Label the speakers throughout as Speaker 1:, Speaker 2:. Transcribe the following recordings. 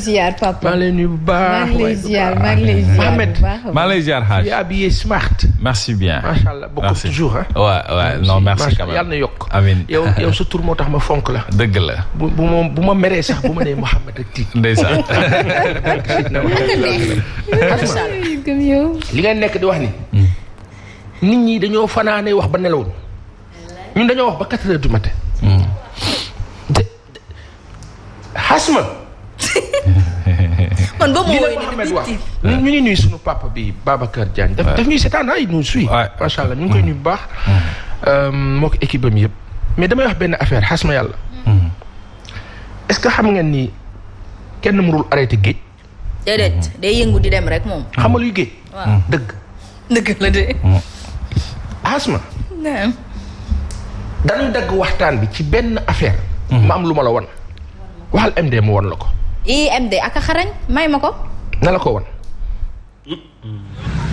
Speaker 1: ziar papa.
Speaker 2: maa ngi lay nuyu bu baax.
Speaker 1: maa ngi lay ziar maa ngi lay ziar
Speaker 2: Mohamed.
Speaker 3: maa ngi lay ziar Hadj.
Speaker 2: tu es habillé smart.
Speaker 3: merci bien.
Speaker 2: macha allah bokk toujours ah.
Speaker 3: waaw non merci quand même.
Speaker 2: yàlla na yokk.
Speaker 3: amiin
Speaker 2: yow sa tur moo tax ma fonk la.
Speaker 3: dëgg la.
Speaker 2: bu ma meree sax bu ma nee Mohamed rek tiit.
Speaker 3: ndeysaan.
Speaker 2: li ngay nekk di wax ni. nit ñi dañoo fanaane wax ba nelawul. ñun dañoo wax ba 4 heures du matin. Asma.
Speaker 4: man ba mu
Speaker 2: woowee Mohamed wax ñu ngi nuyu suñu papa bi Babacar Diagne. daf ñuy seetaan ay ñu suy. macha allah ñu ngi koy nuyu bu baax. moo ko équipe am yëpp. mais damay wax benn affaire Asma yàlla. est-ce que xam ngeen ni kenn mënul arrêté géej.
Speaker 4: déedéet day yëngu di dem rek moom.
Speaker 2: xam nga luy géej.
Speaker 4: waaw dëgg la de.
Speaker 2: Asma. dañuy dagg waxtaan bi ci benn affaire. ma am lu ma la wan. waxal MD mu wan la ko.
Speaker 4: MD ak a xarañ may ma ko.
Speaker 2: na la ko wan.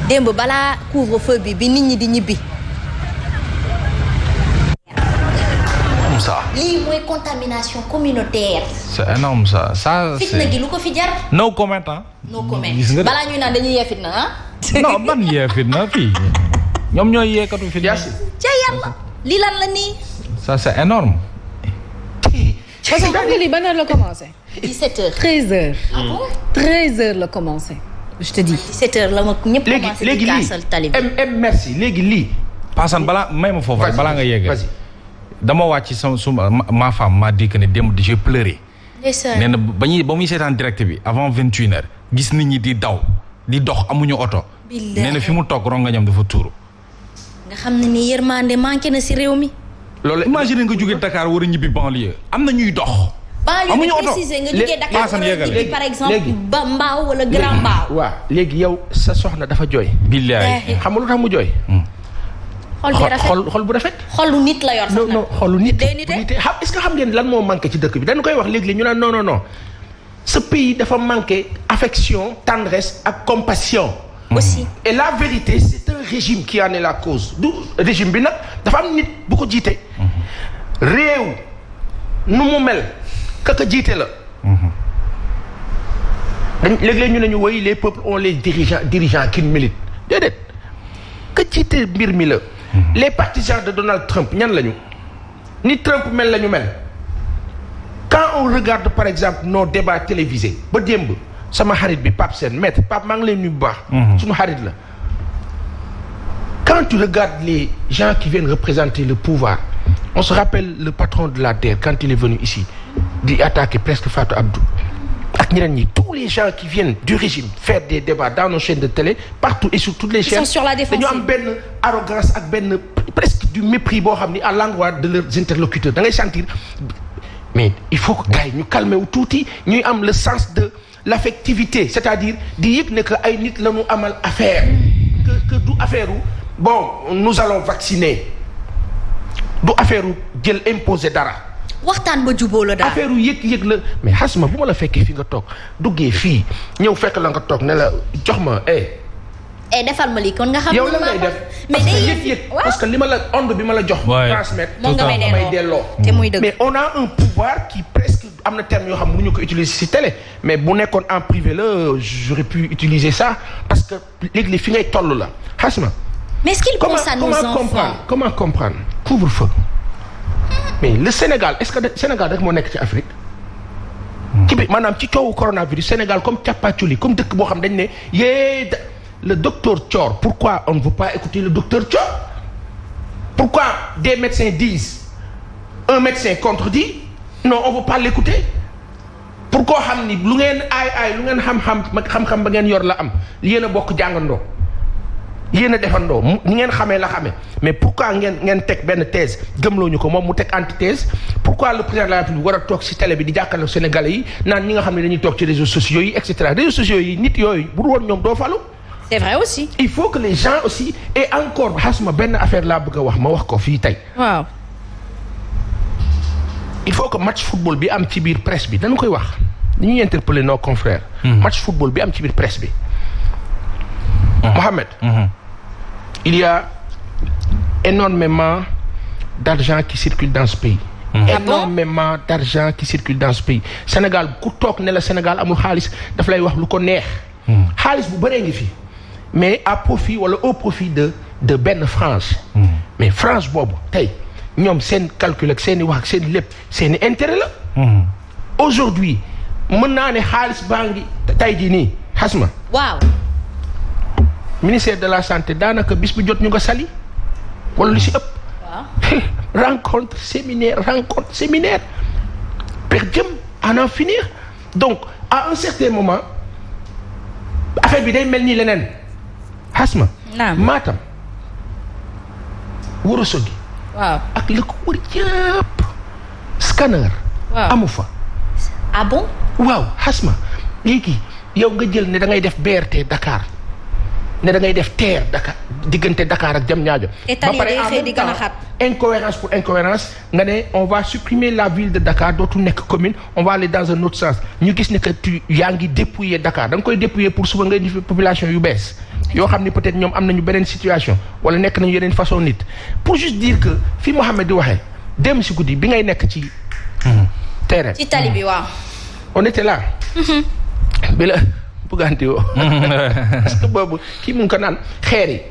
Speaker 4: démb balaa couvre-feu bi nit ñi di ñibbi.
Speaker 3: ça.
Speaker 4: lii mooy contamination communautaire.
Speaker 3: c'est énorme ça c'est.
Speaker 4: fitna gi lu ko fi jar.
Speaker 3: no comment
Speaker 4: no comment balaa ñuy naan dañuy yee fitna ah.
Speaker 3: non ban yee fitna fii ñoom ñooy yeekatu fitna.
Speaker 4: ca yàlla lii lan la nii.
Speaker 3: ça c'est énorme.
Speaker 1: parce que xam nga lii ban heure la commencé.
Speaker 4: 17h.
Speaker 1: 13h.
Speaker 4: ah bon
Speaker 1: 13h la commencé. je te dis.
Speaker 4: 17h la ma ñëpp commencé di kaasal tali bi.
Speaker 2: merci léegi lii.
Speaker 3: Paasan balaa may ma foofu rek balaa nga yegg. dama wàcc sama ma femme m'a dit que ne démb j'ai pleuré. nee na ba muy seetaan direct bi avant 21h gis nit ñi di daw di dox amuñu oto. nee na fi mu toog rongañam dafa tuuru.
Speaker 4: nga xam ne ni yërmande manqué na si réew mi.
Speaker 2: loolu
Speaker 3: imagine nga jógee Dakar war a ñibbi banlieue am na ñuy dox.
Speaker 4: amuñu oto précisé nga jógee Dakar war a ñibbi par exemple ba Mbao wala Grand Mbao.
Speaker 2: waaw léegi yow sa soxna dafa jooy.
Speaker 3: billaay
Speaker 2: xam nga lu tax mu jooy. xol bu rafet.
Speaker 4: xolu nit la yor sax
Speaker 2: non xolu nit. est-ce que xam ngeen lan moo manqué ci dëkk bi dañu koy wax léegi ñu naan non ce pays dafa manqué affection tendresse ak compassion.
Speaker 4: aussi
Speaker 2: et la vérité c'est un régime qui en est la cause du régime bi nag dafa am nit bu ko jiite. réew nu mu mel kaka jiite la. léeg-léeg ñu ne ñu woy les peuples ont les dirigeants qu'ils méritent déedéet ka jiite mbir mi la. les partisans de Donald Trump ñan lañu ni Trump mel la ñu mel quand on regarde par exemple nos débats télévisés ba démb sama xarit bi Pape Sène maître Pape maa ngi leen nuyu bu baax. suñu xarit la. quand tu regardes les gens qui viennent représenter le pouvoir on se rappelle le patron de la DER quand il est venu ici di attaquer presque Fatou Abdou ak ñeneen ñi tous les gens qui viennent du régime faire des débats dans nos chaînes de télé partout et sur toutes les chaînes.
Speaker 4: Ils sont sur la défensive.
Speaker 2: dañu am benn arrogance ak benn presque du mépris boo xam ni à l'endroit de leurs interlocuteurs da ngay sentir mais il faut que gars yi ñu calmer wu tuuti ñuy am le sens de l'affectivité c'est-à-dire di yëg ne que ay nit la ñu amal affaire que du affaire u bon nous allons vacciner du affaire u jël imposer dara.
Speaker 4: waxtaan ba jubóo la daal
Speaker 2: affaire yu yëg la mais xasma bu ma la fekkee fi nga toog duggee fii ñëw fekk la nga toog ne la jox ma
Speaker 4: defal ma lii kon nga xam.
Speaker 2: yow la ngay def parce que yëg parce que li ma la onde bi ma la jox. transmettre
Speaker 4: moom nga may delloo te muy dëgg.
Speaker 2: mais on a un pouvoir qui presque am na terme yoo xam ne mënuñu ko utiliser ci télé mais bu nekkoon en privé la j'aurais pu utiliser ça parce que léegi fi ngay toll la xasma.
Speaker 4: mais est-ce qu'il pense à nos enfants
Speaker 2: comment comprendre couvre-feu. mais le Sénégal est-ce que Sénégal rek moo nekk ci Afrique. ci bi maanaam ci coowu coronavirus Sénégal comme Thiapatiouli comme dëkk boo xam dañ ne le docteur Thior pourquoi on ne veut pas écouter le docteur Thior. pourquoi des médecins disent un médecin contredit non on veut pas l'écouter. pourquoi xam ni lu ngeen lu ngeen xam-xam ba ngeen yor la am yéen a bokk jàngandoo. yéen a defandoo ni ngeen xamee la xamee mais pourquoi ngeen teg benn thèse gëmloo ñu ko moom mu teg antithèse pourquoi le président de la République war a toog ci télé bi di jàkkaarloo Sénégalais yi naan ñi nga xam ne dañuy toog ci réseaux sociaux yi et cetera réseaux sociaux yi nit yooyu bu dul woon ñoom doo falu.
Speaker 4: c'est vrai aussi.
Speaker 2: il faut que les gens aussi et encore xasuma benn affaire laa bëgg a wax ma wax ko fii tey.
Speaker 4: waaw.
Speaker 2: il faut que match football bi am ci biir presse bi dañu koy wax ni ñuy interpeller nos confrères. match football bi am ci biir presse bi. Mohamed. il y a énormément d'argent qui circule dans ce pays énormément d'argent qui circule dans ce pays. Sénégal ku toog ne la Sénégal amul xaalis daf lay wax lu ko neex. xaalis bu bëree ngi fi mais à profit wala au profit de benn France. mais France boobu tey ñoom seen calcul ak seen i wax ak seen lépp seen i intérêt la. aujourd'hui mën naa ne xaalis baa ngi tey jii nii xasma.
Speaker 4: waaw.
Speaker 2: ministère de la santé daanaka bis bu jot ñu nga sali wala lu si ëpp. rencontre séminaire per diem à n'en finir donc à un certain moment affaire bi day mel ni leneen xasma. Matam Ourossogui.
Speaker 4: waaw
Speaker 2: ak li ko wër yëpp scanner. amu fa.
Speaker 4: ah bon.
Speaker 2: waaw xasma léegi yow nga jël ne da ngay def BRT Dakar. ne da ngay def TER Dakar diggante Dakar ak Diamniadio. ba pare en même temps incohérence pour incohérence nga ne on va supprimer la ville de Dakar dootul nekk commune on va aller dans un autre sens ñu gis ne que yaa ngi dépouiller Dakar da nga koy dépouiller pour suba nga indi population yu bees. yoo xam ni peut-être ñoom am nañu beneen situation wala nekk nañu yeneen façon nit pour juste dire que fi Mohamed di waxee dem si guddi bi ngay nekk ci terrain.
Speaker 4: ci tali bi waaw.
Speaker 2: on était là. bi la. Bugganti woo parce que boobu kii mu ngi ko naan xeer yi.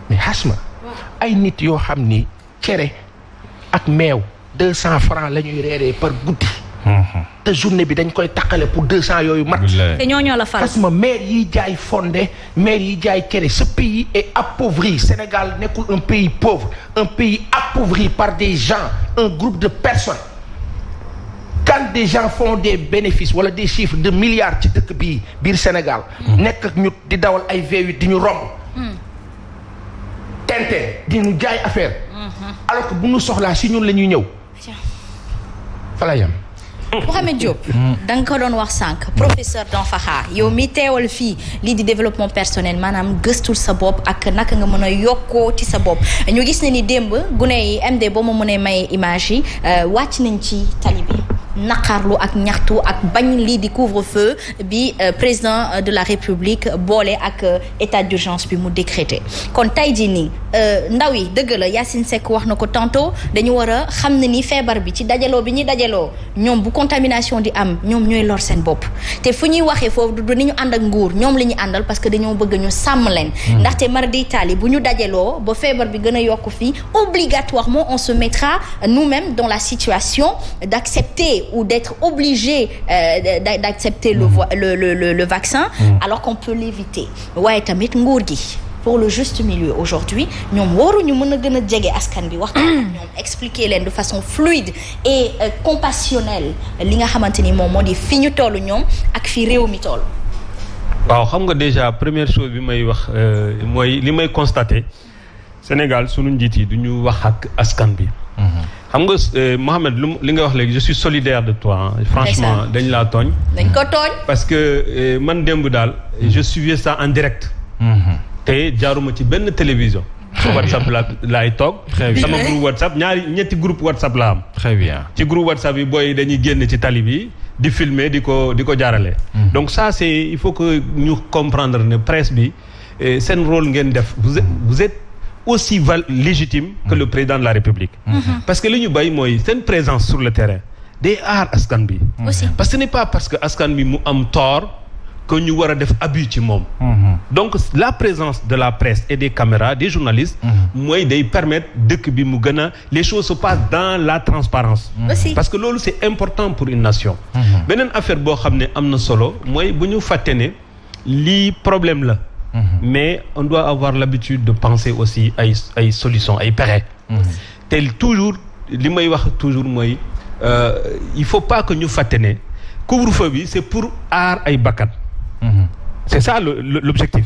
Speaker 2: mais xasma ay nit yoo xam ni cere ak meew 200 francs la ñuy reeree par guddi. te journée bi dañ koy taqale pour 200 yooyu mat.
Speaker 4: te ñooñoo la fal.
Speaker 2: xasma maire yiy jaay fondé maire yiy jaay cere ce pays est appauvri. Sénégal nekkul un pays pauvre un pays appauvri par des gens un groupe de personnes. Quand des gens font des bénéfices wala des chiffres de milliards ci dëkk bii biir Sénégal. nekk ak ñu di dawal ay V8 di ñu romb. tente di ñu jaay affaire. alors que bu ñu soxlaa si ñun la ñuy ñëw. fa la yam.
Speaker 4: Mouhamed Diop. da nga ko doon wax sànq professeur Danfakha yow mi teewal fii lii di développement personnel maanaam gëstul sa bopp ak naka nga mën a yokkoo ci sa bopp ñu gis ne ni démb gune yi MD boo ma mënee may image yi wàcc nañ ci tali bi. naqarlu ak ñaxtu ak bañ lii di couvre-feu bi président de la République boole ak état d'urgence bi mu décrété kon tey jii nii ndaw yi dëgg la Yacine Seck wax na ko tantôt dañu war a xam ne ni feebar bi ci dajaloo bi ñuy dajaloo ñoom bu contamination di am ñoom ñooy lor seen bopp te fu ñuy waxee foofu du ni ñu ànd ak nguur ñoom la ñu àndal parce que dañoo bëgg ñu sàmm leen ndaxte mardi taali bu ñu dajaloo ba feebar bi gën a yokk fii obligatoirement on se mettra nous-mêmes dans la situation d'accepter ou d'être obligé d'accepter le vaccin alors qu'on peut l'éviter waaye tamit nguur gi pour le juste milieu aujourd'hui ñoom waruñu mën a gën a jege askan bi waxtaan ak ñoom expliquer leen de façon fluide et compassionnelle li nga xamante ni moom moo di fi ñu toll ñoom ak fi réew mi toll.
Speaker 5: waaw xam nga déjà première chose bi may wax mooy li may constater Sénégal sunu njiit yi du ñu wax ak askan bi. xam nga Mohamed li nga wax léegi je suis solidaire de toi franchement dañ laa tooñ.
Speaker 4: dañ ko tooñ.
Speaker 5: parce que man démb daal je suivais ça en direct. te jaaruma ci benn télévision. su WhatsApp laay toog. sama groupe WhatsApp ñetti groupe WhatsApp la am.
Speaker 3: très bien
Speaker 5: ci groupe WhatsApp yi booy dañuy génn ci tali bi di filmer di ko jaarale. donc ça c'est il faut que ñu comprendre ne presse bi seen rôle ngeen def vous êtes aussi légitime que le président de la République. parce que li ñu bay mooy seen présence sur le terrain day aar askan bi.
Speaker 4: aussi
Speaker 5: parce que ce n'est pas parce que askan bi mu am tort que ñu war a def abus ci moom. donc la présence de la presse et des caméras des journalistes. mooy day permettre dëkk bi mu gën a les choses se passent dans la transparence
Speaker 4: aussi
Speaker 5: parce que loolu c'est important pour une nation. beneen affaire boo xam ne am na solo mooy bu ñu fàtte ne lii problème la. mais on doit avoir l'habitude de penser aussi ay solutions ay pexe. te toujours li may wax toujours mooy il faut pas que ñu fàtte ne couvre-feu bi c'est pour aar ay bakkan. c'est ça l'objectif.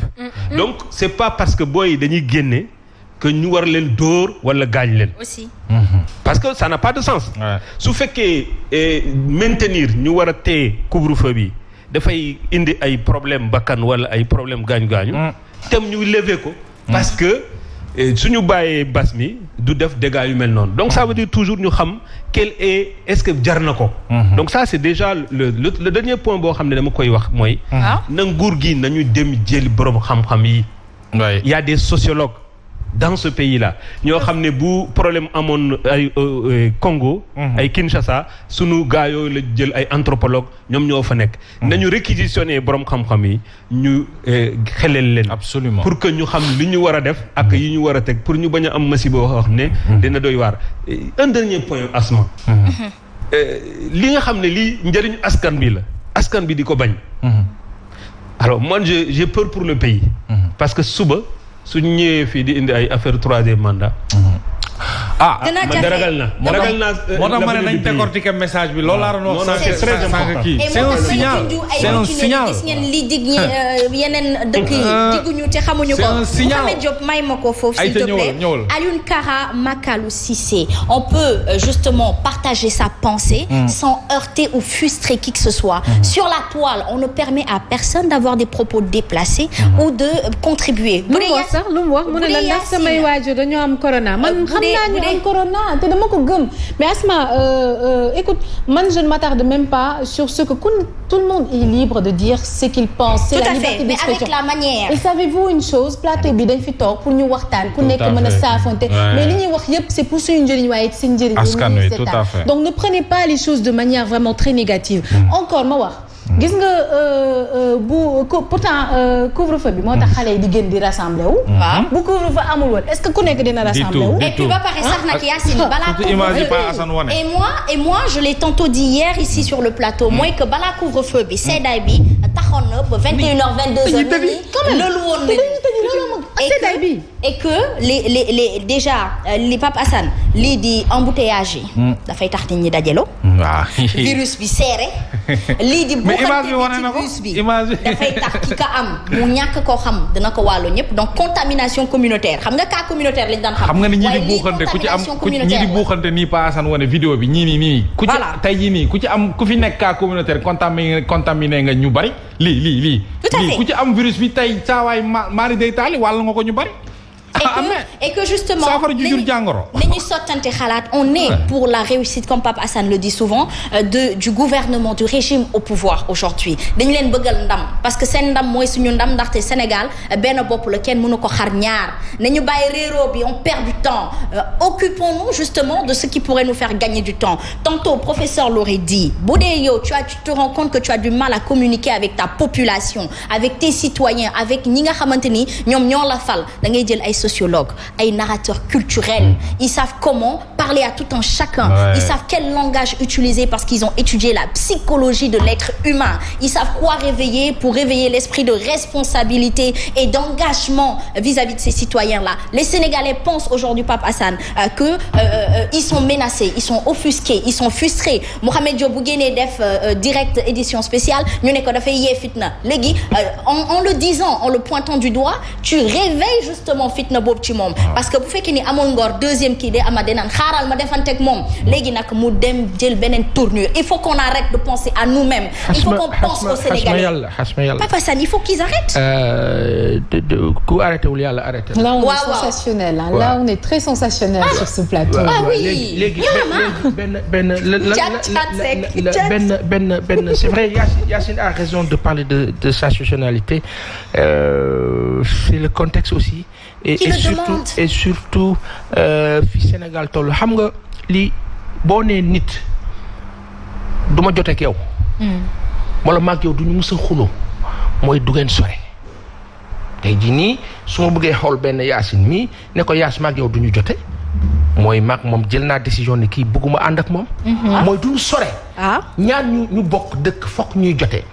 Speaker 5: donc c'est pas parce que booy dañuy génne que ñu war leen dóor wala gaañ leen.
Speaker 4: aussi.
Speaker 5: parce que ça n'a pas de sens. su fekkee maintenir ñu war a téye couvre-feu bi. dafay indi ay problème bakkan wala ay problème gaañu-gaañu tem ñu lever ko parce que suñu bàyyee bas mi du def dégâts yu mel noonu donc ça veut dire toujours ñu xam est-ce que jar na ko donc ça c'est déjà le dernier point boo xam ne dama koy wax mooy na nguur gi nañu dem jëli borom xam-xam yi il y a des sociologues dans ce pays-là ñoo xam ne bu problème amoon ay Congo ay Kinshasa sunu gaa yooyu la jël ay anthropologue ñoom ñoo fa nekk nañu réquisitionner borom xam-xam yi ñu xelel leen
Speaker 3: absolument
Speaker 5: pour que ñu xam li ñu war a def ak yi ñu war a teg pour ñu bañ a am masiba wax ne dina doy waar un dernier point Asma li nga xam ne lii njëriñu askan bi la askan bi di ko bañ alors moi j'ai peur pour le pays parce que suba suñu ñëwee fii di indi ay affaire troisième mandat
Speaker 3: man
Speaker 5: ragal naa
Speaker 3: moo tax ma ne nañ décortiquer message bi loolu laa doon wax
Speaker 5: c'est très important
Speaker 3: c'est un signal c'est un signal
Speaker 4: gis ngeen li dig ñi yeneen dëkk yi digguñu te xamuñu ko Mouhamed Diop may ma ko foofu s'il te plaît Alioune Kara Makalou Cissé on peut justement partager sa pensée sans heurter ou frustrer qui que ce soit sur la toile on ne permet à personne d'avoir des propos déplacés ou de contribuer
Speaker 1: lu mu wax sax lu mu wax mu ne la ndax samay waajur dañoo am corona man xam naa ñu am corona te dama ko gëm mais Asma écoute man je ne m'attarde même pas sur ce que tout le monde est libre de dire ce qu'il pense c'est la liberté d'expression
Speaker 4: mais avec la manière
Speaker 1: et savez-vous une chose plateau bi dañ fi toog pour ñu waxtaan ku nekk mën a saafonte mais li ñuy wax yépp c'est pour suñu njëriñ waaye seen njëriñ
Speaker 3: askan wi tout à fait
Speaker 1: donc ne prenez pas les choses de manière vraiment très négative encore ma wax gis nga pourtant couvre-feu bi moo tax xale yi di gën di rassembler wu. bu couvre-feu amul woon est-ce que ku nekk dina rassembler wu.
Speaker 4: et puis ba pare sax nag Yacine balaa
Speaker 3: couvre-feu
Speaker 4: et moi je l'ai tantôt dit hier ici sur le plateau mooy que balaa couvre-feu bi seddaay bi taxoon na ba 21h 22h loolu woon nañu et que les déjà li Pape Assane lii di embouteillage yi dafay tax nit ñi dajaloo virus bi serré lii di virus bi dafay tax ki ka am mu ñàkk koo xam dina ko wàllu ñëpp donc contamination communautaire xam nga cas communautaire lañ daan xam
Speaker 3: nga ni ñii di buuxante ku ci am ñii di buuxante nii Pa Assane wane vidéo bi ñii nii ku ci tey jii nii ku ci am ku fi nekk cas communautaire contaminé nga ñu bari lii ku ci am virus bi tey saawaay maari day taali wàll nga ko ñu bari
Speaker 4: et que justement nañu sottante xalaat on est pour la réussite comme Pape Assane le dit souvent du gouvernement du régime au pouvoir aujourd'hui dañu leen bëggal ndam parce que seen ndam mooy suñu ndam ndaxte Sénégal benn bopp la kenn mënu ko xar ñaar nañu bàyyi réeroo bi on perd du temps occupons-nous justement de ce qui pourrait nous faire gagner du temps tantôt professeur l'aurait dit bu dee yow tu te rends compte que tu as du mal à communiquer avec ta population avec tes citoyens avec ñi nga xamante ni ñoom ñoo la fal da ngay jël ay sociologues ay narrateurs culturels ils savent comment parler à tout un chacun ils savent quel langage utiliser parce qu'ils ont étudié la psychologie de l'être humain ils savent quoi réveiller pour réveiller l'esprit de responsabilité et d'engagement vis-à-vis de ces citoyens-là les Sénégalais pensent aujourd'hui Pape Assane que ils sont menacés ils sont offusqués ils sont frustrés Mouhamed Diop bu génnee def direct édition spéciale ñu ne ko dafay yee fitna léegi en le disant en le pointant du doigt tu réveilles justement fitna boobu ci moom parce que bu fekkee ni amul ngor deuxième kii de ama denaan xaaral ma defanteeg moom léegi nag mu dem jël beneen tournure il faut qu'on arrête de penser à nous-mêmes il faut qu'on pense aux Sénégalais Pape Assane il faut qu'ils arrêtent
Speaker 2: ku arrêté wul yàlla arrêté
Speaker 1: là on est sensationnel là on est très sensationnel sur ce plateau
Speaker 2: léegi benn c'est vrai Yacine a raison de parler de sensationnalité c'est le contexte aussi et surtout fi Sénégal toll xam nga li boo nee nit du ma joteeg yow wala maag yow du ñu mës a xuloo mooy du ngeen sore tey jii nii su ma bëggee xool benn Yacine mii ne ko Yaas maag yow du ñu jote mooy maag moom jël naa décision ne kii bëgguma ànd ak moom mooy du ñu sore ñaar ñu bokk dëkk fokk ñuy jote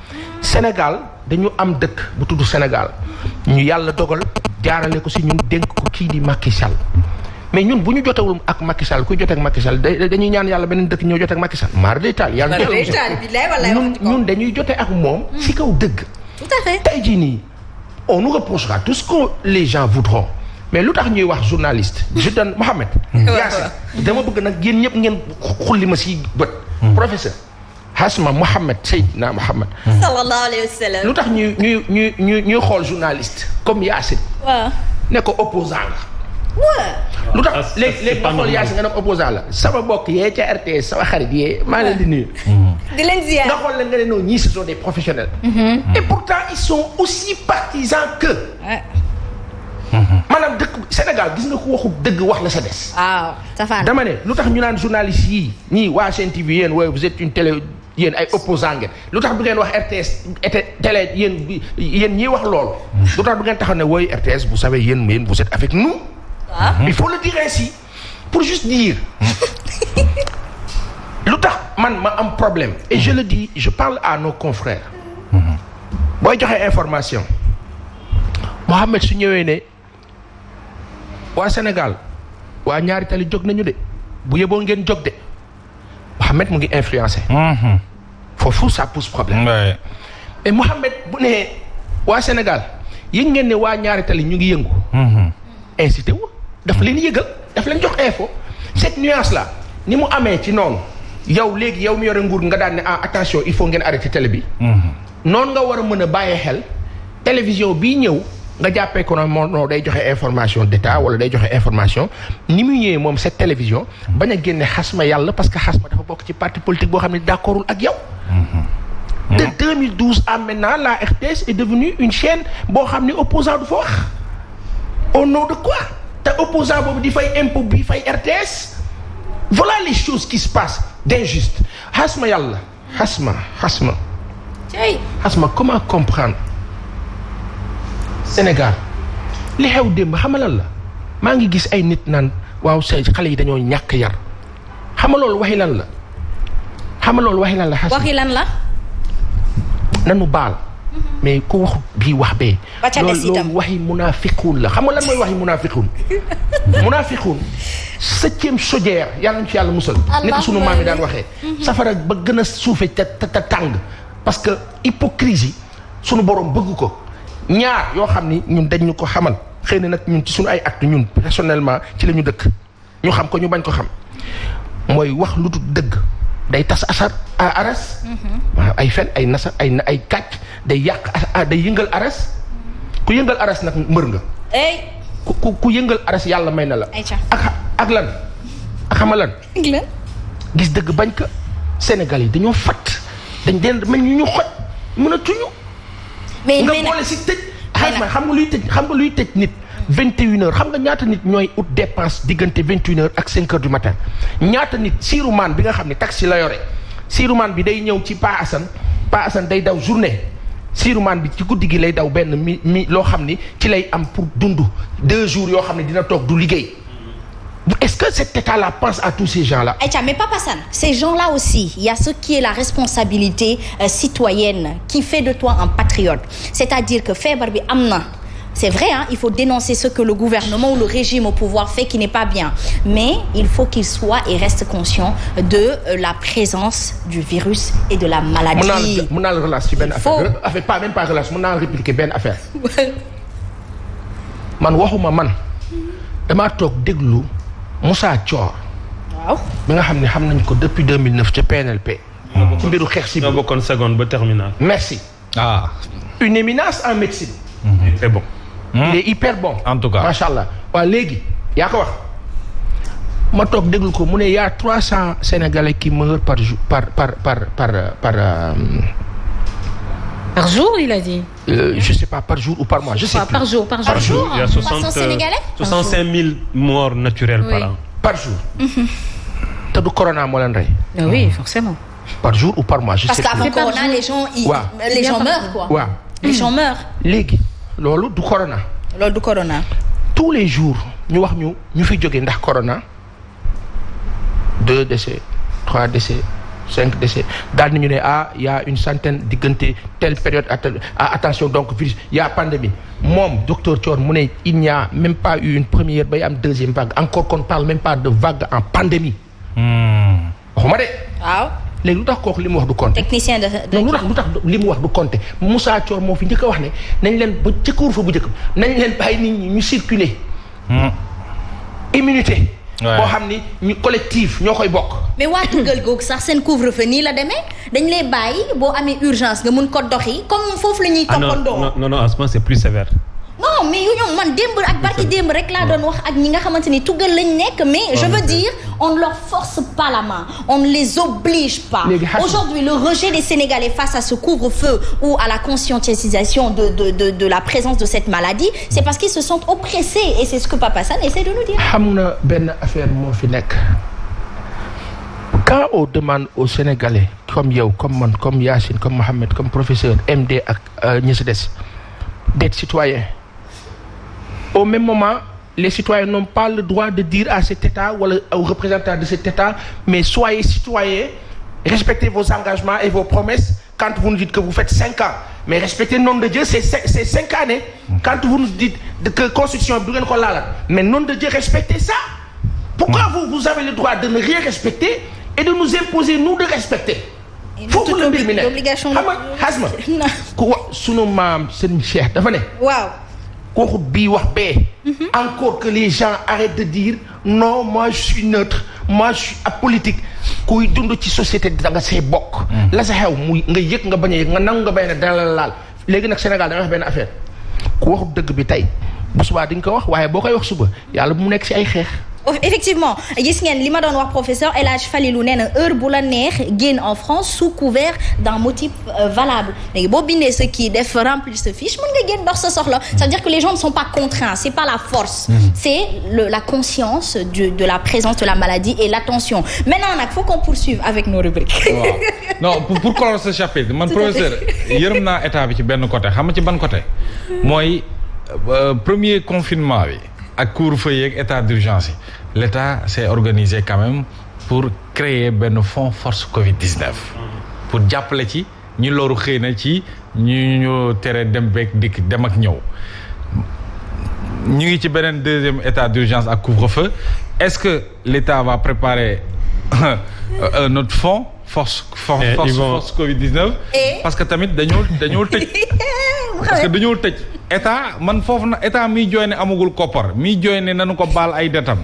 Speaker 2: Sénégal dañu am dëkk bu tudd Sénégal ñu yàlla dogal jaarale ko si ñun dénk ko kii di Macky Sall mais ñun bu ñu jotewul ak Macky Sall kuy jote ak Macky Sall dañuy ñaan yàlla beneen dëkk ñëw jote ak Macky Sall maar day taal yàlla ñun dañuy jote ak moom si kaw dëgg
Speaker 4: tout à fait
Speaker 2: tey jii nii on nous reprochera tout ce que les gens voudront mais lu tax ñuy wax journaliste je donne Mohamed Yacine dama bëgg nag yéen ñëpp ngeen xulli ma si bët professeur Asma Mohamed Seydina Mohamed
Speaker 4: sallallahu alayhi wa sallam
Speaker 2: lu tax ñuy xool journaliste comme Yacine ne ko opposant la lu tax léegi nga xool Yacine nga ne opposant la sama bokk yee ca RTS sama xarit yee maa leen di nuyu
Speaker 4: di leen ziar
Speaker 2: nga xool leen nga ne non ñii ce sont des professionnels et pourtant ils sont aussi partisans que maanaam dëkk Sénégal gis nga ko waxu dëgg wax la sa des.
Speaker 4: waaw Safaan.
Speaker 2: dama ne lu tax ñu naan journaliste yii ñii waa Sen TV yéen waaye vous êtes une télé yéen ay opposants ngeen lu tax du ngeen wax RTS télé yéen ñii wax loolu. lu tax du ngeen taxaw ne wooy RTS vous savez yéen vous êtes avec nous. il faut le dire ainsi pour juste dire. lu tax man ma am problème et je le dis je parle à nos confrères. booy joxe information. Mohamed su ñëwee ne waa Sénégal waa ñaari tali jóg nañu de bu yeboo ngeen jóg de Mohamed mu ngi influencé. foofu ça pose problème. et Mohamed bu ne waa Sénégal yëg ngeen ne waa ñaari tali ñu ngi yëngu. incité wu dafa leen yëgal dafa leen jox info cette nuance là ni mu amee ci noonu yow léegi yow mi yore nguur nga daan ne attention il faut ngeen arrêter télé bi. noonu nga war a mën a bàyyee xel télévision bii ñëw. nga jàppee ko non day joxe information d'état wala day joxe information ni mu ñëwee moom cette télévision bañ a génne xasma yàlla parce que xasma dafa bokk ci parti politique boo xam ne d'accordul ak yow. de 2012 à maintenant la RTS est devenue une chaîne boo xam ne opposant du fa wax au nom de quoi te opposant boobu di fay impôt bi fay RTS voilà les choses qui se passent d'injuste xasma yàlla xasma comment comprendre Sénégal li xew démb xamalal la maa ngi gis ay nit naan waaw say xale yi dañoo ñàkk yar xama loolu waxi lan la
Speaker 4: waxi lan la
Speaker 2: nanu baal mais ku wax bii wax bee loolu waxi munaafiquun la xam nga lan mooy waxi munaafiquun 7e chaudière yàlla ñu ci yàlla musal ni ko sunu maam yi daan waxee safara ba gën a suufe te tàng parce que hypocrisie sunu borom bëgg ko ñaar yoo xam ni ñun dañ ñu ko xamal xëy na nag ñun ci suñu ay actes ñun personnellement ci la ñu dëkk ñu xam ko ñu bañ ko xam mooy wax lu dul dëgg day tas aras waaw ay fen ay nasa ay kàcc day yàq day yëngal aras ku yëngal aras nag mbër nga ku yëngal aras yàlla may na la ak lan ak xama lan gis dëgg bañ ko Sénégal yi dañoo fat dañ den mel ñu xoj mën a tuñu nga boole si tëj xam nga luy tëj nit 21h xam nga ñaata nit ñooy ut dépense diggante 21h ak 5h du matin ñaata nit siirumaan bi nga xam ne taxi la yore siirumaan bi day ñëw ci Pa Assane day daw journée siirumaan bi ci guddi gi lay daw benn mi loo xam ni ci lay am pour dund 2 jours yoo xam ne dina toog du liggéey. Est-ce que cet État-là pense à tous ces gens-là?
Speaker 4: Aïcha, mais Papa San, ces gens-là aussi, il y a ce qui est la responsabilité citoyenne qui fait de toi un patriote. C'est-à-dire que feebar bi am na. C'est vrai, hein, il faut dénoncer ce que le gouvernement ou le régime au pouvoir fait qui n'est pas bien. Mais il faut qu'il soit et reste conscient de la présence du virus et de la maladie.
Speaker 2: Mën naa la relâche ci benn affaire. Pas même pas relâche, mën naa la répliquer benn affaire. Man waxuma man. Damaa toog déglu Moussa Thior.
Speaker 4: waaw.
Speaker 2: bi nga xam ne xam nañ ko depuis 2009 ca PNLP. ci mbiru xeex si.
Speaker 5: ñoo bokkoon seconde ba terminale.
Speaker 2: merci. Une éminence en médecine.
Speaker 5: C'est bon.
Speaker 2: Il est hyper bon.
Speaker 3: En tout cas
Speaker 2: macha allah waaw léegi yaa ko wax ma toog déglu ko mu ne y a 300 Sénégalais qui meurent par jour
Speaker 1: par jour il a dit.
Speaker 2: Je sais pas par jour ou par mois je sais pas.
Speaker 1: Par jour.
Speaker 5: Il y a 65 000 morts naturelles par an.
Speaker 2: Par jour. te du corona moo leen rey.
Speaker 1: Oui, forcément.
Speaker 2: Par jour ou par mois je sais pas.
Speaker 4: Parce qu'avant corona les gens meurent quoi.
Speaker 2: waaw
Speaker 4: les gens meurent.
Speaker 2: léegi loolu du corona.
Speaker 4: loolu du corona.
Speaker 2: tous les jours ñu wax ñu fi jógee ndax corona 2 décès 3 décès 5 décès daal nañu ne y a une centaine diggante telle période attention donc virus y a pandémie moom docteur Thior mu ne il n'y a même pas eu une première bay am deuxième vague encore qu'on parle même pas de vague en pandémie. waxuma de.
Speaker 4: waaw.
Speaker 2: léegi lu tax kooku li mu wax du compter.
Speaker 4: technicien de
Speaker 2: lu tax li mu wax du compter Moussa Thior moo fi njëkk a wax ne nañ leen ba ca couvre-feu bu njëkk nañ leen bàyyi nit ñi ñu circuler. immunité. boo xam ni ñu collectif ñoo koy bokk.
Speaker 4: mais waa Tugal googu sax seen couvre-feu nii la demee dañ lay bàyyi boo amee urgence nga mun ko doxi comme foofu la ñuy toppandoo.
Speaker 5: non Asma c'est plus sévère.
Speaker 4: non mais ñoom man démb ak barki démb rek laa doon wax ak ñi nga xamante ni tuggal lañ nekk mais je veux dire on ne leur force pas la main on ne les oblige pas. Aujourd'hui le rejet des Sénégalais face à ce couvre-feu ou à la conscientisation de la présence de cette maladie c'est parce qu'ils se sentent oppressés et c'est ce que Papa Assane essaie de nous dire.
Speaker 2: xam na benn affaire moo fi nekk quand on demande aux Sénégalais comme yow comme man comme Yacine comme Mohamed comme professeur MD ak ñi si des d'être citoyens au même moment les citoyens n'ont pas le droit de dire à cet État wala aux représentants de cet État mais soyez citoyens respectez vos engagements et vos promesses quand vous nous dites que vous faites 5 ans mais respectez nom de Dieu c'est 5 années quand vous nous dites que constitution bi du ngeen ko laalaat mais nom de Dieu respectez ça pourquoi vous avez le droit de ne rien respecter et de nous imposer nous de respecter foofu la mbir mi nekk xam nga xasma ku wax sunu maam seen Cheikh dafa ne
Speaker 4: waaw
Speaker 2: kooku bii wax bee encore que les gens arrêtent de dire non moi je suis neutre moi je suis apolitique kuy dund ci société da nga see bokk la sa xew muy nga yëg nga bañ a yëg nga nangu nga bañ a dala laal léegi nag Sénégal da nga wax benn affaire ku waxu dëgg bi tey bu subaa di nga ko wax waaye boo koy wax suba yàlla bu mu nekk ci ay xeex
Speaker 4: effectivement gis ngeen li ma doon wax professeur El Hadj Falilou nee na heure bu la neex génn en France sous couvert d'un motif valable léegi boo bindee ce qui def remplir ce fiche mën nga génn dox sa soxla ça veut dire que les gens ne sont pas contraints c'est pas la force c'est la conscience de la présence de la maladie et l'attention maintenant nag faut qu'on poursuive avec nos rubriques
Speaker 3: waaw non pour clore ce chapitre man professeur yërëm naa état bi ci benn côté xam nga ci ban côté mooy premier confinement bi ak couvre-feu yeeg état d'urgence yi l'État s'est organisé quand même pour créer benn fonds force Covid-19 pour jàppale ci ñu loru xëy na ci ñu tere dem beeg dikk dem ak ñëw ñu ngi ci beneen deuxième état d'urgence ak couvre-feu est-ce que l'État va préparer notre fonds force Covid-19 parce que tamit dañoo tëj parce que dañoo tëj état man foofu na état miy jooy ne amagul koppar miy jooy ne nañu ko baal ay detam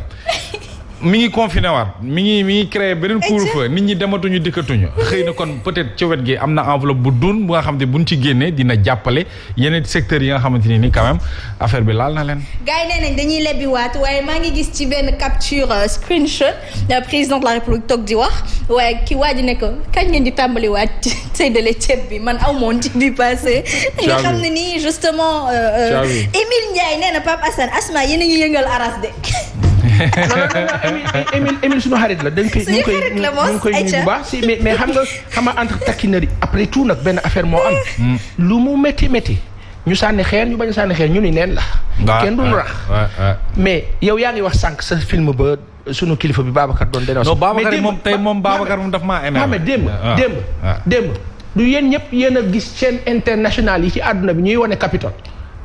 Speaker 3: mi ngi confiné waat mi ngi créé beneen couvre-feu nit ñi dematuñu dikkatuñu xëy na kon peut-être ci wet gi am na enveloppe bu dun bu nga xam ne buñ ci génnee dina jàppale yeneen secteurs yi nga xamante ni quand même affaire bi laal na leen.
Speaker 4: gars yi nee nañ dañuy lebbi waat waaye maa ngi gis ci benn capture screenshot président de la République toog di wax waaye ki waa ji ne ko kañ ngeen di tàmbali waat séddale ceeb bi man aw moon ci bi passé. nga xam ne nii justement. Émile Ndiaye nee na Pape Assane Asma yéen a ngi yëngal aras de.
Speaker 2: non Émile suñu xarit la dañ koy ñu ngi koy nuyu bu baax si mais xam nga entre taquinerie après tout nag benn affaire moo am lu mu métti ñu sànni xeer ñu bañ a sànni xeer ñu ni neen la kenn duñu rax mais yow yaa ngi wax sànq sa film ba sunu kilifa bi Babacar doon dénoncé
Speaker 3: non Babacar moom tey moom Babacar moom daf maa énervé
Speaker 2: démb du yéen ñëpp yéen a gis chaîne internationale yi ci àdduna bi ñuy wane Capitole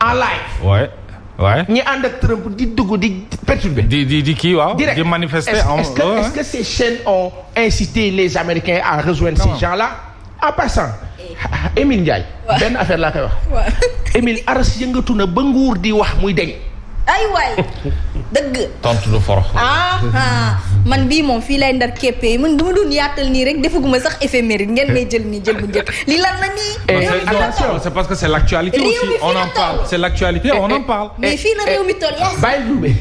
Speaker 2: en live
Speaker 3: waaye
Speaker 2: ñi ànd ak Trump di dugg di perturber.
Speaker 3: di kii waaw. di manifester
Speaker 2: est-ce que ces chaînes ont incité les Américains à rejoindre ces gens-là en passant. Émile Ndiaye. benn affaire laa koy wax. Émile aras yëngatu na ba nguur di wax muy deñ.
Speaker 4: ay waay dëgg.
Speaker 3: tontu du forox.
Speaker 4: man bii moom fii lay ndar képpee man dama doon yaatal nii rek defaguma sax éphéméride ngeen may jël nii jël bu njëkk li lan la nii.
Speaker 3: attention c'est parce que c'est l'actualité aussi on en parle c'est l'actualité on en parle.
Speaker 4: mais fii la réew mi toll yaa.
Speaker 2: bàyyi ruube.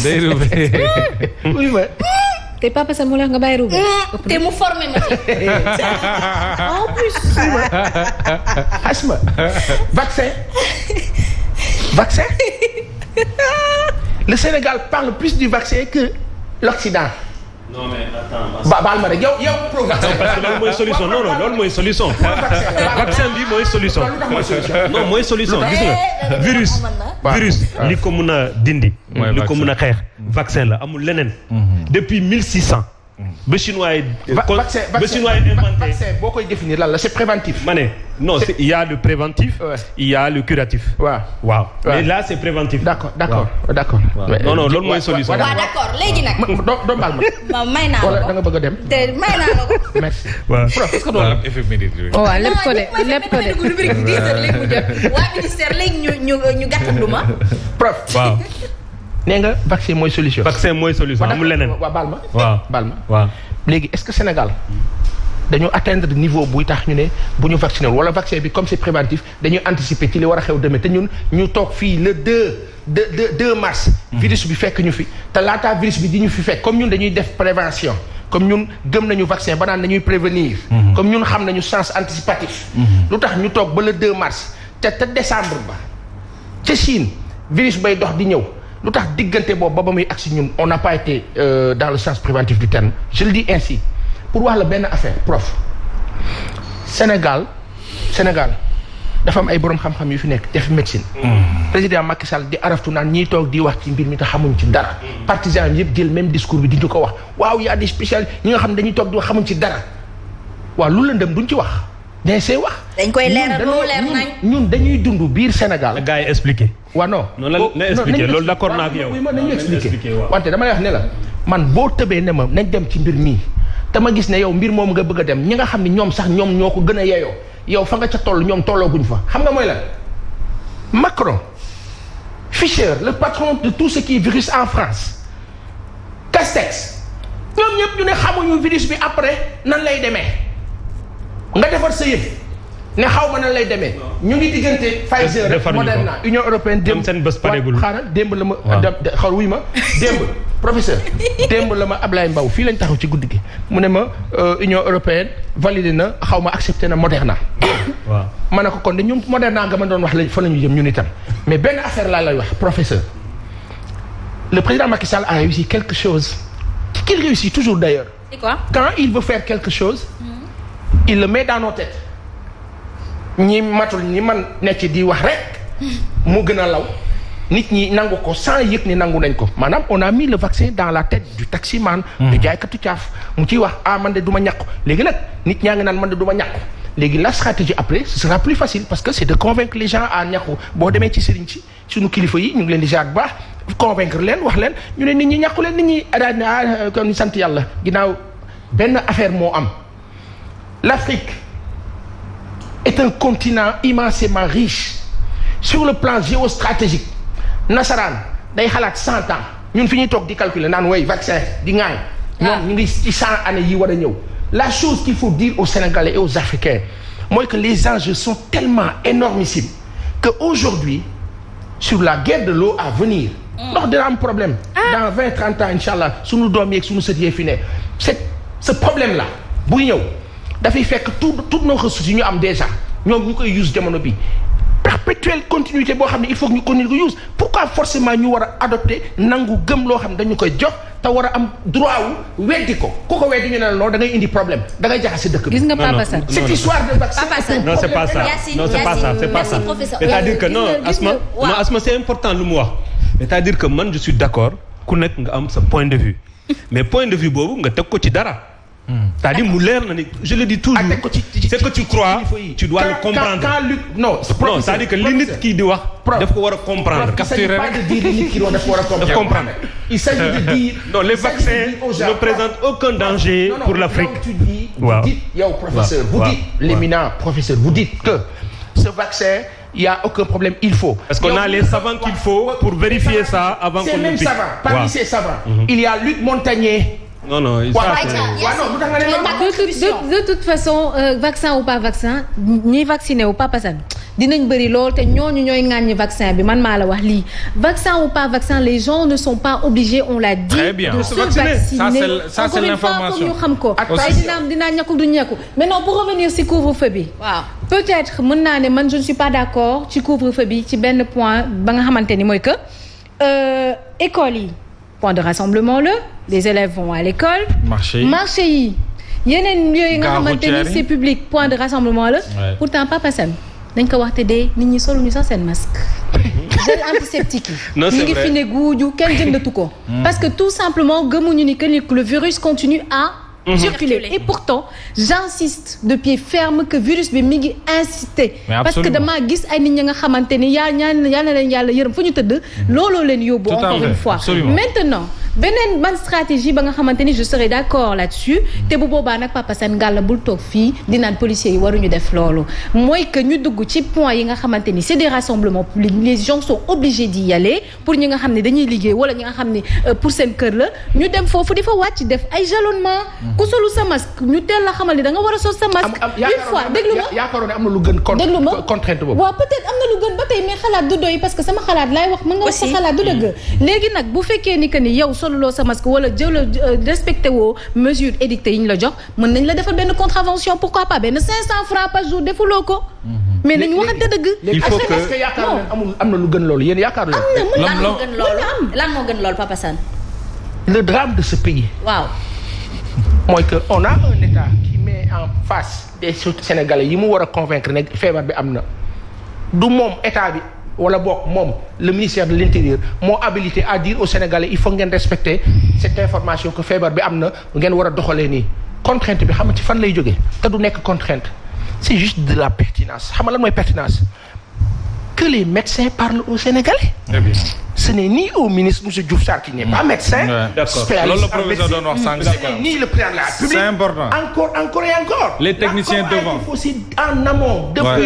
Speaker 3: day ruube.
Speaker 2: oui ma.
Speaker 1: te Papa Assane mu la nga bàyyi ruube.
Speaker 4: te mu formé ma ci. en plus.
Speaker 2: Asma vaccin. Le Sénégal parle plus du vaccin que l'Occident.
Speaker 5: non mais attends.
Speaker 2: baal ma rek yow pro-vaccin.
Speaker 5: parce que loolu mooy solution non loolu mooy solution. vaccin bi mooy solution. non mooy solution gis nga. virus li ko mën a dindi. li ko mën a xeex. vaccin la amul leneen. depuis 1600. ba chinois yi. inventé
Speaker 2: vaccin boo koy définir lan la c'est préventif.
Speaker 5: ma ne non il y a le préventif. il y a le curatif. waaw mais là c'est préventif.
Speaker 2: d'accord.
Speaker 5: non loolu mooy solution.
Speaker 4: waaw d'accord léegi nag.
Speaker 2: doo baal ma.
Speaker 4: may naa la ko
Speaker 2: wala da nga bëgg a dem.
Speaker 4: te may naa la ko.
Speaker 2: merci.
Speaker 5: waaw
Speaker 2: est-ce que doon
Speaker 3: éphéméride.
Speaker 1: waaw lépp ko de
Speaker 4: léegi mu jot waa ministère léegi ñu gàttandu ma.
Speaker 2: prof.
Speaker 5: waaw.
Speaker 2: nee nga vaccin mooy solution.
Speaker 5: vaccin mooy solution amul leneen.
Speaker 2: waaw baal ma.
Speaker 5: waaw
Speaker 2: baal ma.
Speaker 5: waaw
Speaker 2: léegi est-ce que Sénégal dañu atteindre niveau buy tax ñu ne bu ñu vacciné wala vaccin bi comme c'est préventif dañuy anticiper ci li war a xew demee te ñun ñu toog fii le 2 mars. virus bi fekk ñu fi te laataa virus bi di ñu fi fekk comme ñun dañuy def prévention comme ñun gëm nañu vaccin ba naan dañuy prévenir. comme ñun xam nañu sens anticipatif. lu tax ñu toog ba le 2 mars te décembre ba ca Chine virus bay dox di ñëw. lu tax diggante boobu ba muy agsi ñun on n'a pas été dans le sens préventif du terme je le dis ainsi pour wax la benn affaire prof Sénégal dafa am ay borom xam-xam yu fi nekk def médecine. président Macky Sall di araftu naan ñiy toog di wax ci mbir mi te xamuñ ci dara. partisans yëpp jël même discours bi di ñu ko wax waaw y a des spécialistes ñi nga xam ne dañuy toog di wax xamuñ ci dara waaw lu lëndëm duñ ci wax. dañ see wax.
Speaker 4: dañ koy leeral lu leer nañ
Speaker 2: ñun dañuy dund biir Sénégal.
Speaker 5: la gars yi expliqué.
Speaker 2: waaw non.
Speaker 5: non la expliqué loolu d'accord naa ak yow.
Speaker 2: nañu expliqué wante dama lay wax ne la man boo tëbee ne ma nañ dem ci mbir mii te ma gis ne yow mbir moom nga bëgg a dem ñi nga xam ne ñoom sax ñoom ñoo ko gën a yeyoo yow fa nga ca toll ñoom tollooguñ fa xam nga mooy lan Macron Fischer le patron de tout ce qui est virus en France Castex ñoom ñëpp ñu ne xamuñu virus bi après nan lay demee nga defar sa yëf ne xaw ma nan lay demee ñu ngi diggante Pfizer Moderna Union européenne démb
Speaker 5: seen bés pareegul
Speaker 2: xaaral démb la ma xaw wuy ma démb professeur démb la ma Ablaye Mbaw fii lañ taxaw ci guddi gi mu ne ma Union européenne validé na xaw ma accepté na Moderna waaw ma ne ko kon de ñun Moderna nga ma doon wax la fa la ñu jëm ñun itam mais benn affaire laa lay wax professeur le président Macky Sall a réussi quelque chose qu'il réussit toujours d'ailleurs
Speaker 4: c'est quoi
Speaker 2: quand il veut faire quelque chose il le met dans nos têtes ñi matul ñi man nekk di wax rek mu gën a law nit ñi nangu ko sans yëg ni nangu nañ ko maanaam on a mis le vaccin dans la tête du taximan du jaaykatu caaf mu ciy wax man de du ma ñàkku léegi nag nit ñaa ngi naan man de du ma ñàkku léegi la stratégie après ce sera plus facile parce que c'est de convaincre les gens à ñàkku boo demee ci sëriñ ci suñu kilifa yi ñu ngi leen di jaar bu baax convaincre leen wax leen ñu ne nit ñi ñàkku leen nit ñi daal kon sant yàlla ginnaaw benn affaire moo am l'Afrique est un continent immensément riche sur le plan géostratégique nasaraan day xalaat 100 ans ñun fi ñuy toog di calculer naan way vaccin di ŋaañ ñoom ñu ngi ci 100 années yi war a ñëw la chose qu'il faut dire aux Sénégalais et aux Africains mooy que les enjeux sont tellement énormissimes que aujourd'hui sur la guerre de l'eau à venir ndox dina am problème dans 20-30 ans inchallah suñu doom yeeg suñu sët yee fi ne ce problème là buy ñëw dafay fekk toutes nos ressources yi ñu am déjà ñoom ñu koy use jamono bi perpétuelle continuité boo xam ne il faut que ñu continuer ko use pourquoi forcément ñu war a adopter nangu gëm loo xam ne dañu koy jox te war a am droit wu weddi ko ku ko weddi ñu ne la non da ngay indi problème da ngay jaxase dëkk bi.
Speaker 1: gis nga Papa Sane
Speaker 2: cette histoire de vaccin.
Speaker 5: non c'est pas ça non c'est pas ça c'est pas ça c'est-à-dire que non Asma c'est important lu mu wax c'est-à-dire que man je suis d'accord ku nekk nga am sa point de vue mais point de vue boobu nga teg ko ci dara. c'est-à-dire mu leer na ni je le dis toujours c'est que tu crois tu dois le comprendre
Speaker 2: non
Speaker 5: c'est-à-dire que li nit kii di wax daf ko war a comprendre
Speaker 2: il s'agit pas de dire nit ki daf ko war a comprendre il s'agit de dire
Speaker 5: non les vaccins ne présentent aucun danger pour l'Afrique
Speaker 2: vous dites yow professeur vous dites l'éminent professeur vous dites que ce vaccin il y a aucun problème il faut
Speaker 5: parce qu'on a les savants qu'il faut pour vérifier ça avant qu'on
Speaker 2: le pique. Ces mêmes savants parmi ces savants il y a Luc Montagnier.
Speaker 5: Non,
Speaker 1: de toute façon vaccin ou pas vaccin ñi vacciné ou pas Papa Sane dinañ bëri lool te ñooñu ñooy ŋàññi vaccin bi man maa la wax lii vaccin ou pas vaccin les gens ne sont pas obligés on l'a dit de se vacciner
Speaker 3: ça c'est l'information
Speaker 1: ñu xam ko ay dinaa ñàkku du ñàkku maintenant pour revenir ci couvre-feu bi waaw peut-être mën naa ne man je ne suis pas d'accord ci couvre-feu bi ci benn point ba nga xamante ni mooy que école yi point de rassemblement la les élèves vont à l'école marché yi yeneen yooyu nga xamante ni c'est public point de rassemblement la pourtant Papa Sane dañ ko wax te dee nit ñi soluñu sax seen masque gel antiseptique yi ñu ngi fi ne guuju kenn jëndatu ko parce que tout simplement gëmuñu ni que le virus continue à circuler et pourtant j'insiste de pied ferme que virus bi mi ngi insister parce que damaa gis ay nit ñi nga xamante ni yàlla na leen yàlla yërëm fu ñu tëdd looloo leen yóbbu encore une fois maintenant beneen ban stratégie ba nga xamante ni je serais d'accord là-dessus te bu boobaa nag Papa Sane Ngalla bul toog fii di naan policiers yi waruñu def loolu mooy que ñu dugg ci point yi nga xamante ni c'est des rassemblements publics les gens sont obligés d'y aller pour ñi nga xam ne dañuy liggéey wala ñi nga xam ne pour seen kër la ñu dem foofu di fa wàcc def ay jalonnement ku solu sa masque ñu teel la xamal ni da nga war a sol sa masque une fois déglu ma
Speaker 2: yaakaaroon ne am na lu gën
Speaker 1: déglu ma
Speaker 2: contrainte boobu
Speaker 1: waaw peut-être am na lu gën ba tey mais xalaat du doy parce que sama xalaat laay wax mën nga wax sa xalaat du dëgg léegi nag bu fekkee ni que ni yow soluloo sa masque wala jël respecté woo mesure édictées yi ñu la jox mën nañ la defal benn contravention pourquoi pas benn 500 francs par jour defuloo ko mais nañu waxante dëgg
Speaker 2: il faut que est-ce que yaakaar leen amul am na lu gën loolu yéen yaakaar leen
Speaker 4: lan moo gën loolu Papa Sane
Speaker 2: le drame de ce pays
Speaker 4: waaw
Speaker 2: mooy que on a un état qui met en face des Sénégalais yi mu war a convaincre ne feebar bi am na du moom état bi wala boog moom le ministère de l'intérieur moo habilité à dire aux Sénégalais il faut ngeen respecter cette information que feebar bi am na ngeen war a doxalee nii contrainte bi xam nga ci fan lay jógee te du nekk contrainte c'est juste de la pertinence xam nga lan mooy pertinence que les médecins parlent aux Sénégalais.
Speaker 3: Très bien.
Speaker 2: Ce n'est ni au ministre monsieur Diouf Sarr qui n'est pas médecin.
Speaker 3: Loolu la professeur doon wax sànq
Speaker 2: ni le président de la République.
Speaker 3: C'est important.
Speaker 2: Encore et encore.
Speaker 3: Les techniciens devant.
Speaker 2: Il faut aussi en amont. Depuis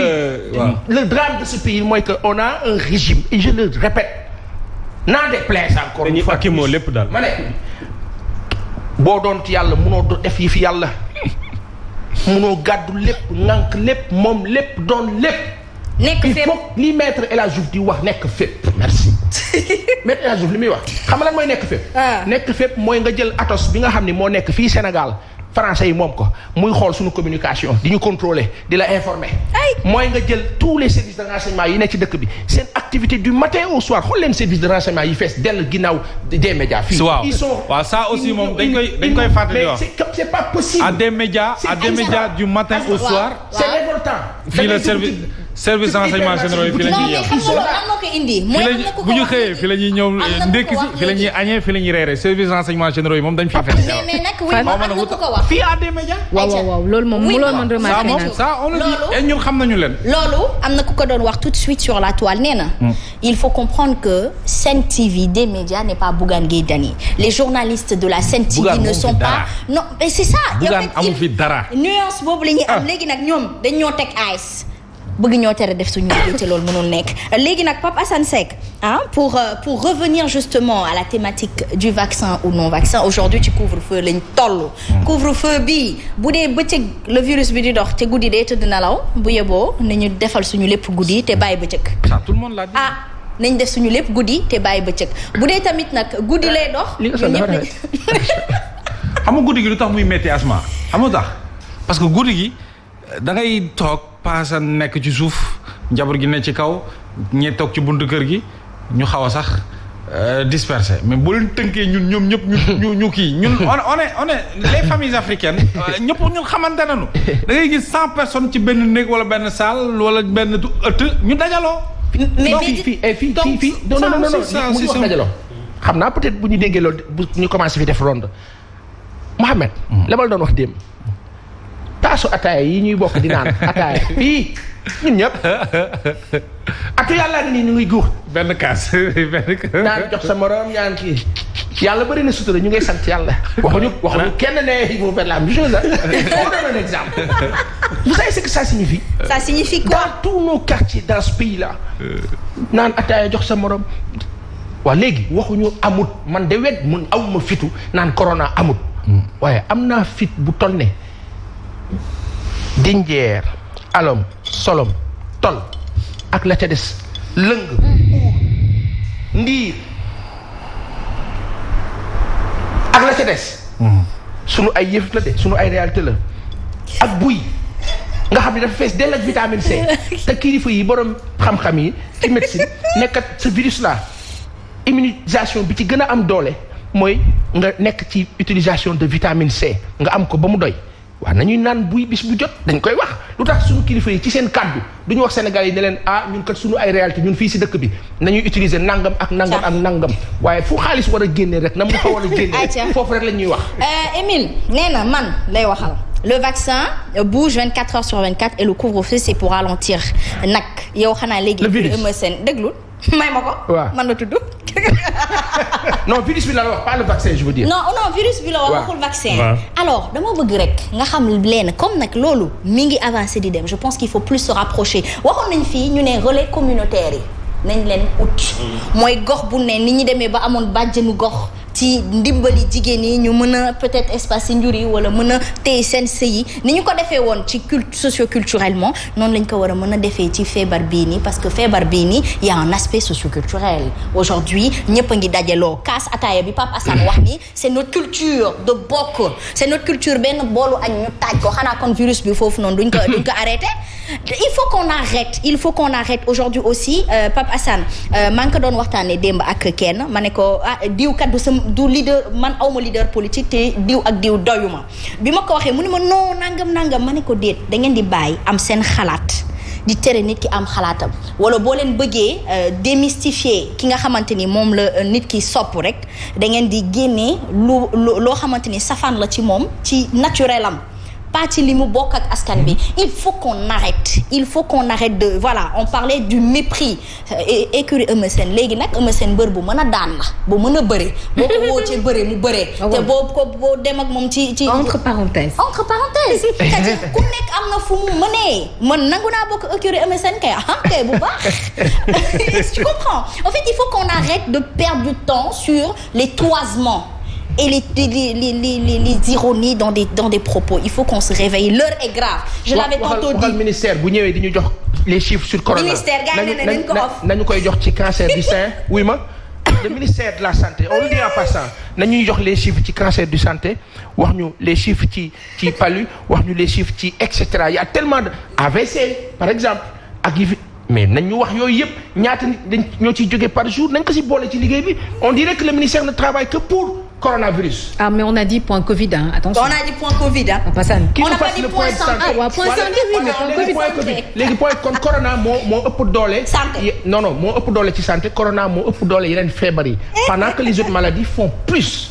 Speaker 2: le drame de ce pays mooy que on a un régime et je le répète. n'en déplaise encore une fois.
Speaker 5: dañuy lépp daal.
Speaker 2: ma ne boo doon ci yàlla munoo def yi fi yàlla munoo gàddu lépp ŋànk lépp moom lépp doon lépp.
Speaker 4: nekk fépp
Speaker 2: il faut li maître El Hadj Diouf di wax nekk fépp. merci maître El Hadj Diouf li muy wax xam nga lan mooy nekk fépp. nekk fépp mooy nga jël Atos bi nga xam ni moo nekk fii Sénégal français yi moom ko muy xool suñu communication di ñu contrôler di la informer. mooy nga jël tous les services de renseignement yi nekk ci dëkk bi seen activité du matin au soir xool leen service de renseignement yi fees dell ginnaaw des médias. fii ils sont
Speaker 3: waaw ça aussi moom dañ koy fàttali wax.
Speaker 2: mais c'est pas possible.
Speaker 3: à des médias du matin au soir.
Speaker 2: c'est révoltant.
Speaker 3: fii la service renseignement généraux yi fii la ñuy yem. bu ñu xëyee fii la ñuy ñëw ndékki si fii la ñuy añee fii la ñuy reeree service renseignement généraux yi moom dañ fiy fees.
Speaker 4: mais nag oui am na ku ko wax.
Speaker 2: fii à des médias.
Speaker 1: waaw loolu moom remarqué naa
Speaker 3: ça on le dit ñun xam nañu leen.
Speaker 4: loolu am na ku ko doon wax tout de suite sur la toile nee na. il faut comprendre que Sen TV des médias n'est pas Bougane Gueye Dany les journalistes de la Sen TV ne sont pas. non mais c'est ça.
Speaker 3: Bougane amu fi dara.
Speaker 4: nuance boobu la ñuy am léegi nag ñoom dañ ñoo teg ice. bëgg ñoo tere def suñu liggéey te loolu mënul nekk léegi nag Pape Assane Seck pour revenir justement à la thématique du vaccin ou non vaccin aujourd'hui ci couvre-feu lañ toll. couvre-feu bi bu dee bëccëg le virus bi di dox te guddi dee tëdd nelaw bu yeboo nañu defal suñu lépp guddi te bàyyi bëccëg.
Speaker 3: ça tout le monde l'a dit.
Speaker 4: nañ def suñu lépp guddi te bàyyi bëccëg bu dee tamit nag guddi lay dox.
Speaker 3: xam nga guddi gi lu tax muy métti asma xam nga tax parce que guddi gi da ngay toog. paasa nekk ci suuf njaboot gi ne ci kaw ñee toog ci buntu kër gi ñu xaw a sax dispersé mais boo leen tënkee ñoom ñëpp ñu kii ñun on est les familles africaines ñëpp ñun xamante nañu da ngay gis 100 personnes ci benn néeg wala benn salle wala benn ëtt ñu dajaloo.
Speaker 2: mais fii non mu ngi wax dajaloo. xam naa peut-être bu ñu déggee loolu bu ñu commencé fi def ronde Mohamed. la ma la doon wax démb. taasu ataaya yi ñuy bokk di naan ataaya fii ñun ñëpp atu yàlla ngi nii ñu ngi guux
Speaker 3: benn kaas
Speaker 2: naan jox sa morom ñaan kii yàlla bëri na sutura ñu ngay sant yàlla waxuñu kenn ne il faut faire la même chose on donne un exemple vous savez ce que ça signifie
Speaker 4: quoi
Speaker 2: dans tous nos quartiers dans ce pays là naan ataaya jox sa morom waaw léegi waxuñu amut man de wet mun awuma fitu naan corona amut waaye am naa fit bu toll ne dinjeer alom solom tol ak la ca des lëng ndiir ak la ca des sunu ay yëf la de sunu ay réalité la ak buy nga xam ne dafa fees dell ak vitamine C te kilifa yi borom xam-xam yi ci médecine nekkat ce virus là immunisation bi ci gën a am doole mooy nga nekk ci utilisation de vitamine C nga am ko ba mu doy waaw nañuy naan buy bis bu jot dañ koy wax lu tax suñu kilifa yi ci seen kàddu du ñu wax Sénégal yi ne leen ñun kat suñu ay réalité ñun fii si dëkk bi nañuy utiliser nangam ak nangam ak nangam waaye fu xaalis war a génne rek na mu fa war a génne foofu rek la ñuy wax.
Speaker 4: Émile nee na man lay waxal le vaccin bouge 24 heures sur 24 et le couvre-feu c'est pour ralentir nag yow xanaa léegi.
Speaker 2: le virus
Speaker 4: Eumeu Sène déglul may ma ko.
Speaker 2: waaw
Speaker 4: man la tudd.
Speaker 2: non virus bi la wax pas le vaccin je veux dire.
Speaker 4: non virus bi la wax waxul vaccin. alors dama bëgg rek nga xam leen comme nag loolu mi ngi avancé di dem je pense qu'il faut plus se rapprocher waxoon nañ fii ñu ne relais communautaire yi nañ leen ut. mooy gox bu ne ni ñu demee ba amoon bàjjenu gox. ci ndimbali jigéen yi ñu mën a peut-être espace njur yi wala mën a téye seen sëy yi ni ñu ko defee woon ci socioculturellement noonu lañ ko war a mën a defee ci feebar bii nii parce que feebar bii nii y a un aspect socioculturel aujourd'hui ñëpp a ngi dajaloo kaas ataaya bi Pape Assane wax ni c'est notre culture de bokk c'est notre culture benn boolu añ ñu taaj ko xanaa kon virus bi foofu noonu duñ ko arrêté il faut qu'on arrête aujourd'hui aussi Pape Assane maa ngi ko doon waxtaanee démb ak kenn ma ne ko diw kat du leader man awma leader politique te diw ak diw doyuma bi ma ko waxee mu ne ma non nangam ma ne ko déet da ngeen di bàyyi am seen xalaat di tere nit ki am xalaatam wala boo leen bëggee démystifier ki nga xamante ni moom la nit ki sopp rek da ngeen di génnee loo xamante ni safaan la ci moom ci naturel am pas ci li mu bokk ak askan bi il faut qu'on arrête de voilà on parlait du mépris écurie Eumeu Sène léegi nag Eumeu Sène mbër bu mën a daan la bu mën a bëre boo ko woo ci bëre mu bëree te boo dem ak moom ci
Speaker 1: entre parenthèses
Speaker 4: c'est-à-dire ku nekk am na fu mu mënee man nangu naa bokk écurie Eumeu Sène kay kay bu baax tu comprends en fait il faut qu'on arrête de perdre du temps sur les toisements et les ironies dans des propos il faut qu'on se réveille l'heure est grave je l'avais tantôt dit
Speaker 2: ministère bu ñëwee di ñu jox les chiffres sur corona
Speaker 4: ministère gars yi nañu ko off
Speaker 2: nañu koy jox ci cancer du sein oui ma le ministère de la santé on le dit en passant nañuy jox les chiffres ci cancer du santé wax ñu les chiffres ci palu wax ñu les chiffres ci et cetera il y a tellement de AVC par exemple ak yi mais nañ ñu wax yooyu yëpp ñaata nit ñoo ciy jógee par jour nañ ko si boole ci liggéey bi on dirait que le ministère ne travaille que pour coronavirus.
Speaker 1: Ah mais on a dit point Covid attention.
Speaker 4: On a dit point Covid
Speaker 1: Papa Assane.
Speaker 4: On n'a pas dit point santé.
Speaker 1: Point santé oui mais point Covid.
Speaker 2: léegi point kon corona moo ëpp doole.
Speaker 4: santé
Speaker 2: non moo ëpp doole ci santé corona moo ëpp doole yeneen feebar yi. pendant que les autres maladies font plus.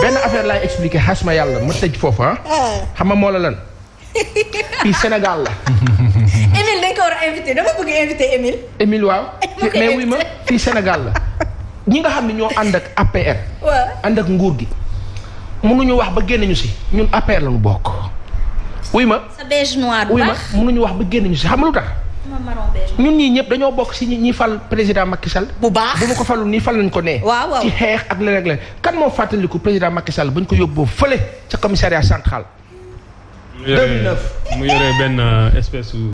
Speaker 2: benn affaire laay expliquer xasma yàlla ma tëj foofu xam nga moo la lan. fii Sénégal la.
Speaker 4: Émile dañ ko war a invité dama bëgg invité Émile.
Speaker 2: Émile waaw. mais oui ma fii Sénégal la. ñi nga xam ne ñoo ànd ak APR. ànd ak nguur gi. mënuñu wax ba génn ñu si ñun APR la ñu bokk. wuy ma
Speaker 4: sa beige noir
Speaker 2: wuy ma mënuñu wax ba génn ñu si xam nga lu tax. ñun ñii ñëpp dañoo bokk si ñi fal président Macky Sall.
Speaker 4: bu baax
Speaker 2: bu ma ko falul nii fal nañ ko nee.
Speaker 4: waaw
Speaker 2: ci xeex ak leneen kan moo fàttaliku président Macky Sall bañ ko yóbboo fële ca commissariat central. 2009
Speaker 5: mu yore benn espèce